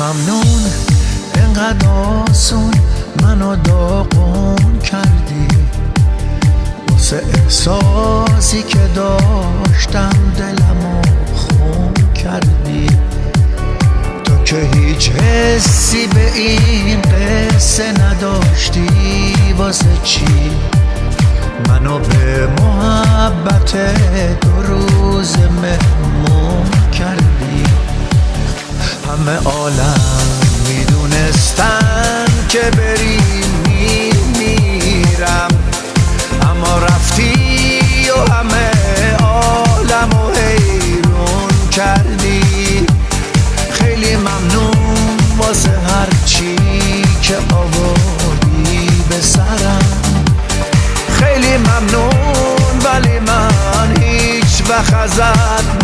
ممنون انقدر آسون منو داغون کردی، واسه احساسی که داشتم دلمو خون کردی. تو که هیچ حسی به این قصه نداشتی، واسه چی منو به محبت 2 روز مهمون کردی؟ همه عالم میدونستن که بری میرم، اما رفتی و همه عالمو حیرون کردی. خیلی ممنون واسه هر چی که آوردی به سرم، خیلی ممنون، ولی من هیچ وقت ازت